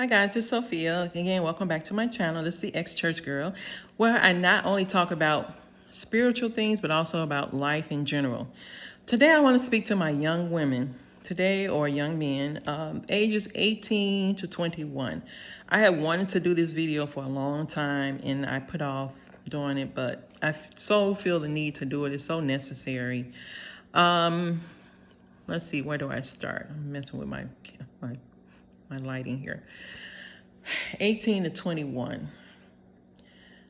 Hi guys, it's Sophia. Again, welcome back to my channel. This is the Ex-Church Girl, where I not only talk about spiritual things, but also about life in general. Today, I want to speak to my young women today, or young men, ages 18 to 21. I have wanted to do this video for a long time, and I put off doing it, but I so feel the need to do it. It's so necessary. Let's see, where do I start? I'm messing with my lighting here. 18 to 21.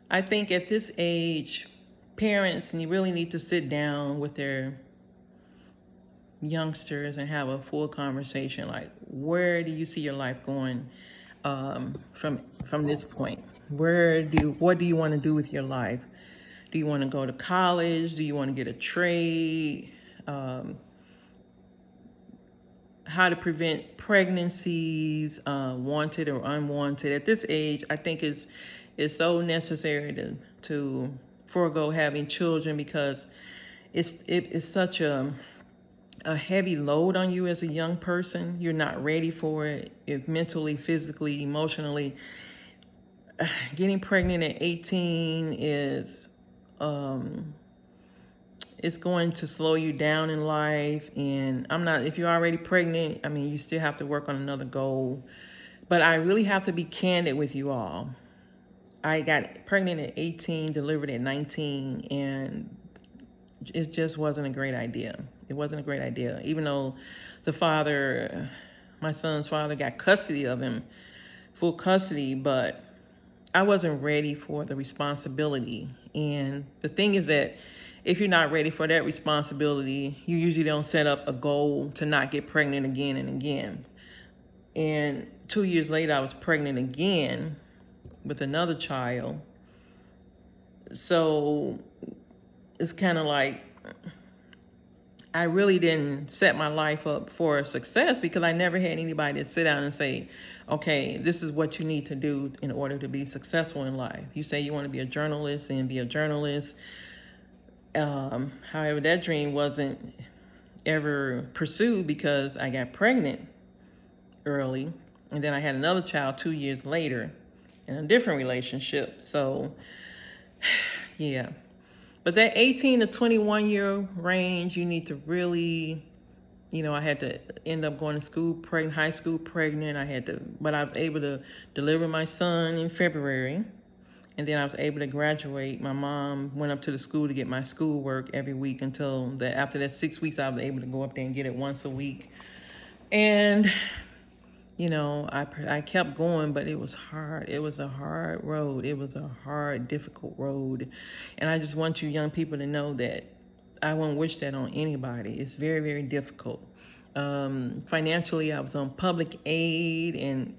I think at this age, parents really need to sit down with their youngsters and have a full conversation. Like, where do you see your life going from this point? What do you want to do with your life? Do you want to go to college? Do you want to get a trade? How to prevent pregnancies, wanted or unwanted. At this age, I think it's so necessary to forego having children, because it's such a heavy load on you as a young person. You're not ready for it, if mentally, physically, emotionally. Getting pregnant at 18 is it's going to slow you down in life. And if you're already pregnant, I mean, you still have to work on another goal. But I really have to be candid with you all. I got pregnant at 18, delivered at 19, and it just wasn't a great idea. It wasn't a great idea. Even though my son's father, got custody of him, full custody, but I wasn't ready for the responsibility. And the thing is that if you're not ready for that responsibility, you usually don't set up a goal to not get pregnant again and again. And 2 years later, I was pregnant again with another child. So it's kind of like I really didn't set my life up for success, because I never had anybody to sit down and say, okay, this is what you need to do in order to be successful in life. You say you want to be a journalist, then be a journalist. However, that dream wasn't ever pursued, because I got pregnant early, and then I had another child 2 years later in a different relationship. So, yeah. But that 18 to 21 year range, you need to really, I had to end up going to school pregnant, high school pregnant. But I was able to deliver my son in February. And then I was able to graduate. My mom went up to the school to get my schoolwork every week after that 6 weeks, I was able to go up there and get it once a week. And, I kept going, but it was hard. It was a hard road. It was a hard, difficult road. And I just want you young people to know that I won't wish that on anybody. It's very, very difficult. Financially, I was on public aid, and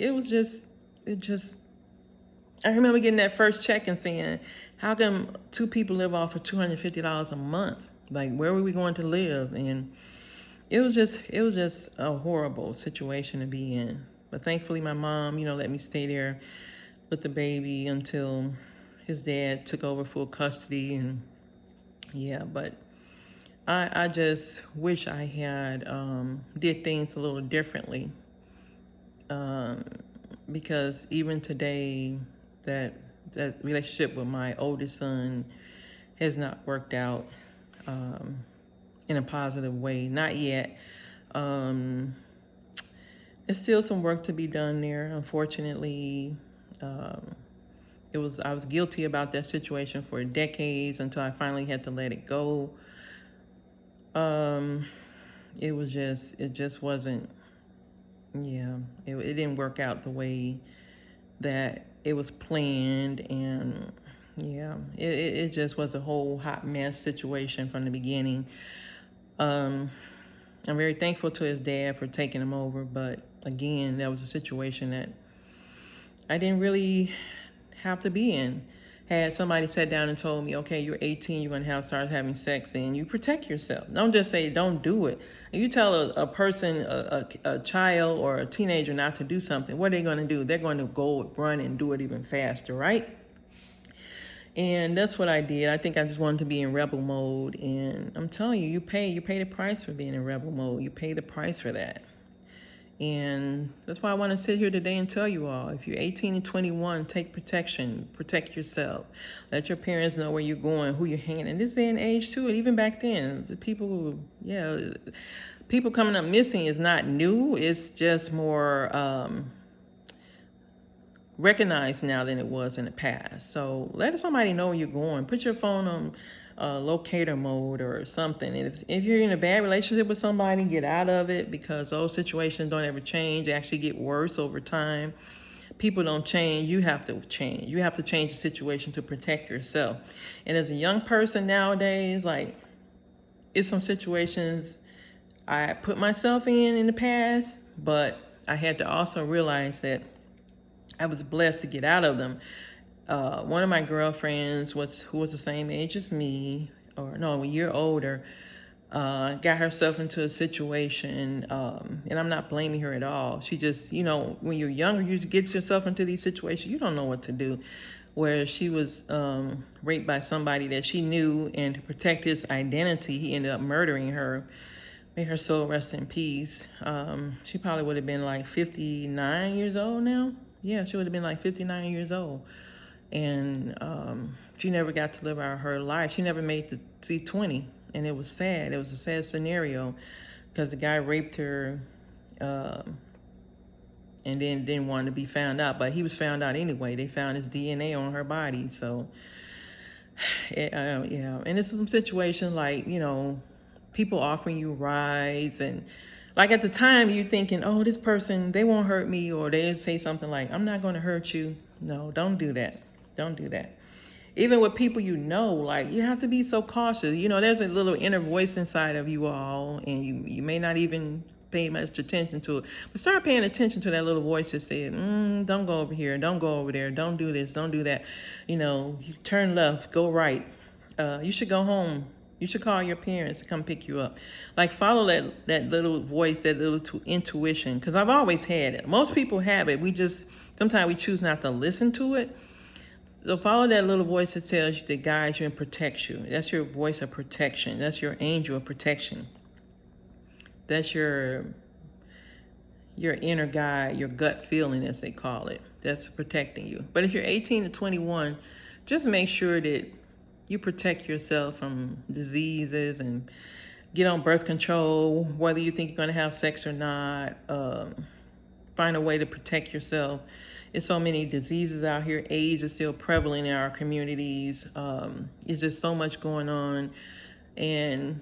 I remember getting that first check and saying, how come two people live off of $250 a month? Like, where were we going to live? And it was just a horrible situation to be in. But thankfully, my mom, let me stay there with the baby until his dad took over full custody. And yeah, but I just wish I had did things a little differently, because even today, that relationship with my oldest son has not worked out in a positive way. Not yet. There's still some work to be done there. Unfortunately, I was guilty about that situation for decades, until I finally had to let it go. It just wasn't. Yeah, it didn't work out the way that it was planned. And yeah, it just was a whole hot mess situation from the beginning. I'm very thankful to his dad for taking him over, but again, that was a situation that I didn't really have to be in. Had somebody sat down and told me, okay, you're 18, you're going to start having sex, and you protect yourself. Don't just say don't do it. If you tell a person, a child or a teenager not to do something, what are they going to do? They're going to go run and do it even faster, right? And that's what I did. I think I just wanted to be in rebel mode. And I'm telling you, you pay the price for being in rebel mode. You pay the price for that. And that's why I want to sit here today and tell you all, if you're 18 and 21, take protection, protect yourself. Let your parents know where you're going, who you're hanging. And this day and age too, and even back then, the people, people coming up missing is not new. It's just more recognized now than it was in the past. So let somebody know where you're going. Put your phone on locator mode or something. And if you're in a bad relationship with somebody, get out of it, because those situations don't ever change. They actually get worse over time. People don't change. You have to change. You have to change the situation to protect yourself. And as a young person nowadays, like, it's some situations I put myself in the past, but I had to also realize that I was blessed to get out of them. One of my girlfriends who was the same age as me, or no, a year older, got herself into a situation, and I'm not blaming her at all. She just, when you're younger, you get yourself into these situations, you don't know what to do. Where she was raped by somebody that she knew, and to protect his identity, he ended up murdering her. May her soul rest in peace. She probably would have been like 59 years old now. Yeah, she would have been like 59 years old. And she never got to live out her life. She never made the C20. And it was sad. It was a sad scenario, because the guy raped her and then didn't want to be found out. But he was found out anyway. They found his DNA on her body. So, yeah. And it's some situation like, people offering you rides, and like at the time you're thinking, oh, this person, they won't hurt me, or they say something like, I'm not going to hurt you. No, don't do that. Don't do that. Even with people like, you have to be so cautious. There's a little inner voice inside of you all, and you may not even pay much attention to it, but start paying attention to that little voice that said, don't go over here, don't go over there, don't do this, don't do that. You turn left, go right. You should go home. You should call your parents to come pick you up. Like, follow that little voice, that little intuition, because I've always had it. Most people have it. Sometimes we choose not to listen to it. So follow that little voice that tells you, that guides you and protects you. That's your voice of protection. That's your angel of protection. That's your inner guide, your gut feeling, as they call it. That's protecting you. But if you're 18 to 21, just make sure that you protect yourself from diseases, and get on birth control, whether you think you're going to have sex or not. Find a way to protect yourself. There's so many diseases out here. AIDS is still prevalent in our communities. It's just so much going on. And,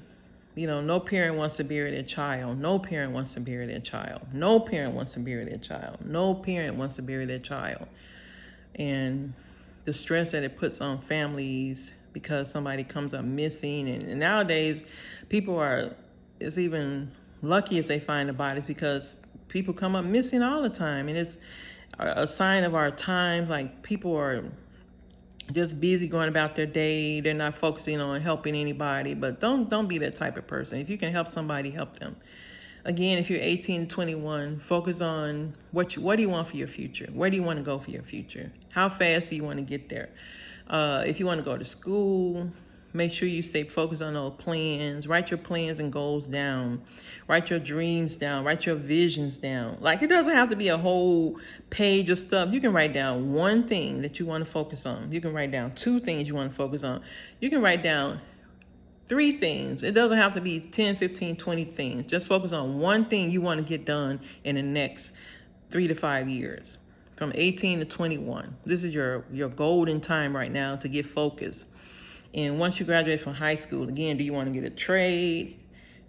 no parent wants to bury their child. No parent wants to bury their child. No parent wants to bury their child. No parent wants to bury their child. And the stress that it puts on families because somebody comes up missing. And nowadays, it's even lucky if they find the bodies, because people come up missing all the time. And it's a sign of our times. Like, people are just busy going about their day. They're not focusing on helping anybody. But don't be that type of person. If you can help somebody, help them. Again, if you're 18 to 21, focus on what do you want for your future? Where do you want to go for your future? How fast do you want to get there? If you want to go to school, make sure you stay focused on those plans. Write your plans and goals down. Write your dreams down. Write your visions down. Like, it doesn't have to be a whole page of stuff. You can write down one thing that you want to focus on. You can write down 2 things you want to focus on. You can write down 3 things. It doesn't have to be 10, 15, 20 things. Just focus on one thing you want to get done in the next 3 to 5 years. From 18 to 21. This is your golden time right now to get focused. And once you graduate from high school, again, do you want to get a trade?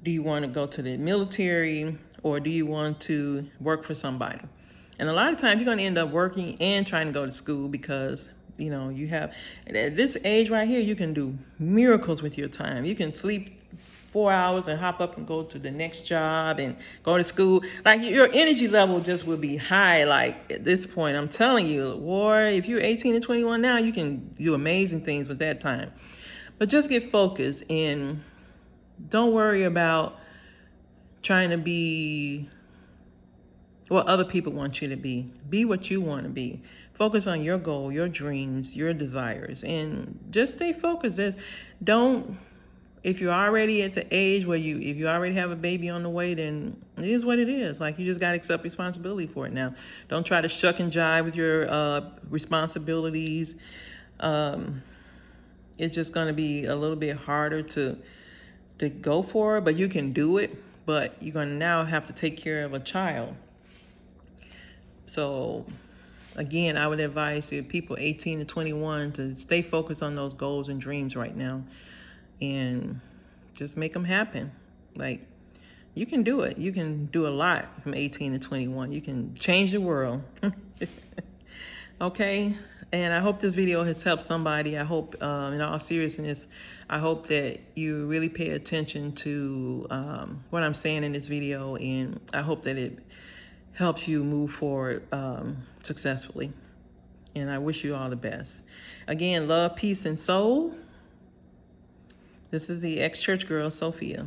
Do you want to go to the military? Or do you want to work for somebody? And a lot of times you're going to end up working and trying to go to school, because you have, at this age right here, you can do miracles with your time. You can sleep 4 hours and hop up and go to the next job and go to school. Like, your energy level just will be high. Like, at this point, I'm telling you, boy, if you're 18 to 21 now, you can do amazing things with that time. But just get focused, and don't worry about trying to be what other people want you to be. Be what you want to be. Focus on your goal, your dreams, your desires, and just stay focused. Don't if you're already at the age where if you already have a baby on the way, then it is what it is. Like, you just got to accept responsibility for it now. Don't try to shuck and jive with your responsibilities. It's just going to be a little bit harder to go for it, but you can do it. But you're going to now have to take care of a child. So again, I would advise people 18 to 21 to stay focused on those goals and dreams right now and just make them happen. Like, you can do it. You can do a lot from 18 to 21. You can change the world. Okay? And I hope this video has helped somebody. I hope, in all seriousness, I hope that you really pay attention to what I'm saying in this video, and I hope that it helps you move forward successfully. And I wish you all the best. Again, love, peace, and soul. This is the ex-church girl, Sophia.